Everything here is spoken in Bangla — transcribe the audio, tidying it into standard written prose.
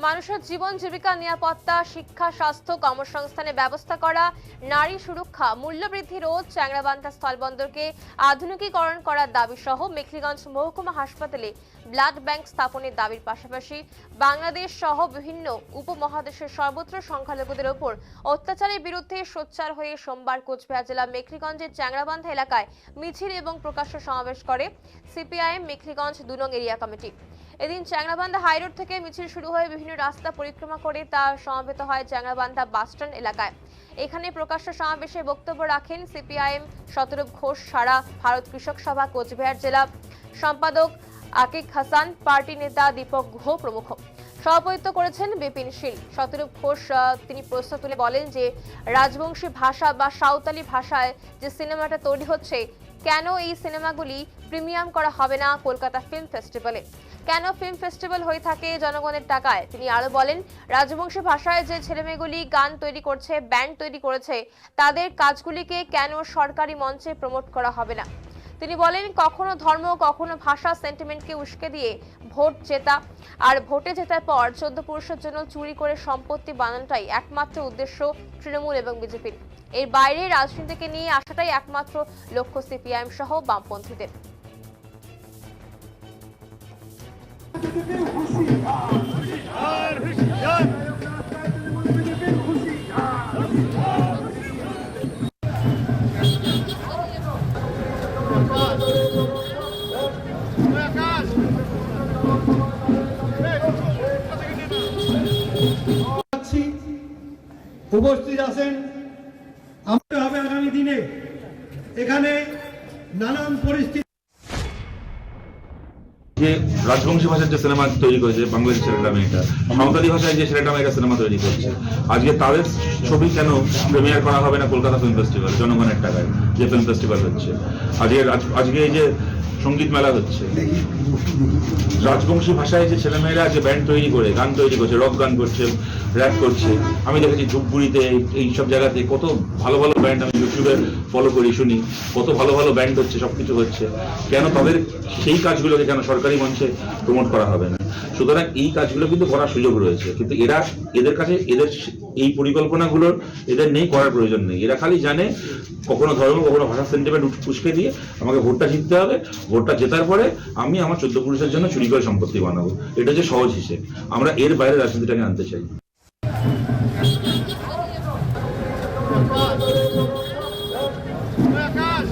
মানুষের জীবন জীবিকা নিরাপত্তা শিক্ষা স্বাস্থ্য কর্মসংস্থানের ব্যবস্থা করা নারী সুরক্ষা মূল্যবৃদ্ধি রোধ চ্যাংড়াবান্ধা স্থলবন্দরকে আধুনিকীকরণ করার দাবি সহ মেখলিগঞ্জ মহকুমা হাসপাতালে ব্লাড ব্যাংক স্থাপনের দাবির পাশাপাশি বাংলাদেশ সহ বিভিন্ন উপমহাদেশের সর্বত্র সংখ্যালঘুদের ওপর অত্যাচারের বিরুদ্ধে সোচ্চার হয়ে সোমবার কোচবিহার জেলা মেখলিগঞ্জের চ্যাংড়াবান্ধা এলাকায় মিছিল এবং প্রকাশ্য সমাবেশ করে সিপিআইএম মেখলিগঞ্জ 2 নং এরিয়া কমিটি। এদিন চ্যাংড়াবান্ধা হাইরোড থেকে মিছিল শুরু হয়ে বিভিন্ন রাস্তা পরিক্রমা করে তা সমাবেত হয় চ্যাংড়াবান্ধা বাসস্ট্যান্ড এলাকায়। এখানে প্রকাশ্য সমাবেশে বক্তব্য রাখেন সিপিআইএম শতরূপ ঘোষ সারা ভারত কৃষক সভা কোচবিহার জেলা সম্পাদক আকিক হাসান, পার্টি নেতা দীপক গুহ প্রমুখ। সভাপতিত্ব করেছেন বিপিন শীল। শতরূপ ঘোষ তিনি প্রশ্ন তুলে বলেন যে রাজবংশী ভাষা বা সাঁওতালি ভাষায় যে সিনেমাটা তৈরি হচ্ছে, কেন এই সিনেমাগুলি প্রিমিয়াম করা হবে না কলকাতা ফিল্ম ফেস্টিভ্যালে? কেন ফিল্ম ফেস্টিভ্যাল হয়ে থাকে জনগণের টাকায়? তিনি আরো বলেন রাজবংশী ভাষায় যে ছেলেমেয়েগুলি গান তৈরি করছে, ব্যান্ড তৈরি করেছে, তাদের কাজগুলিকে কেন সরকারি মঞ্চে প্রমোট করা হবে না? তিনি বলেন কখনো ধর্ম কখনো ভাষা সেন্টিমেন্টকে উস্কে দিয়ে ভোট জেতা, আর ভোটে জেতার পর 14 পুরুষের জন্য চুরি করে সম্পত্তি বানানোটাই একমাত্র উদ্দেশ্য তৃণমূল এবং বিজেপির। এর বাইরে রাজনীতিকে নিয়ে আসাটাই একমাত্র লক্ষ্য সিপিআইএম সহ বামপন্থীদের। উপস্থিত আছেন আমরা হবে আগামী দিনে এখানে নানান পরিস্থিতি যে রাজবংশী ভাষার যে সিনেমা তৈরি করেছে বাংলাদেশের ছেলেটা মেয়েটা, সাঁওতালি ভাষায় যে ছেলেটা মেয়েটা সিনেমা তৈরি করছে, আজকে তাদের ছবি কেন প্রিমিয়ার করা হবে না কলকাতা ফিল্ম ফেস্টিভ্যাল জনগণের টাকায় যে ফিল্ম ফেস্টিভ্যাল হচ্ছে? আজকে এই যে সঙ্গীত মেলা হচ্ছে, রাজবংশী ভাষায় যে ছেলেমেয়েরা যে ব্যান্ড তৈরি করে গান তৈরি করছে, রক গান করছে, র্যাপ করছে, আমি দেখেছি ধূপগুড়িতে এইসব জায়গাতে কত ভালো ভালো ব্যান্ড আমি ইউটিউবে ফলো করি, শুনি কত ভালো ভালো ব্যান্ড হচ্ছে, সবকিছু হচ্ছে, কেন তাদের সেই কাজগুলোকে কেন সরকারি মঞ্চে প্রমোট করা হবে না? সুতরাং এই কাজগুলো কিন্তু করার সুযোগ রয়েছে, কিন্তু এদের কাছে এদের এই পরিকল্পনাগুলোর এদের নেই, করার প্রয়োজন নেই। এরা খালি জানে কখনো ধর্ম কখনো ভাষা সেন্টিমেন্ট উস্কে দিয়ে আমাকে ভোটটা জিততে হবে, ভোটটা জেতার পরে আমি আমার 14 পুরুষের জন্য চুরি করে সম্পত্তি বানাবো। এটা হচ্ছে সহজ হিসেব। আমরা এর বাইরে রাজনীতিটাকে আনতে চাই। আকাশ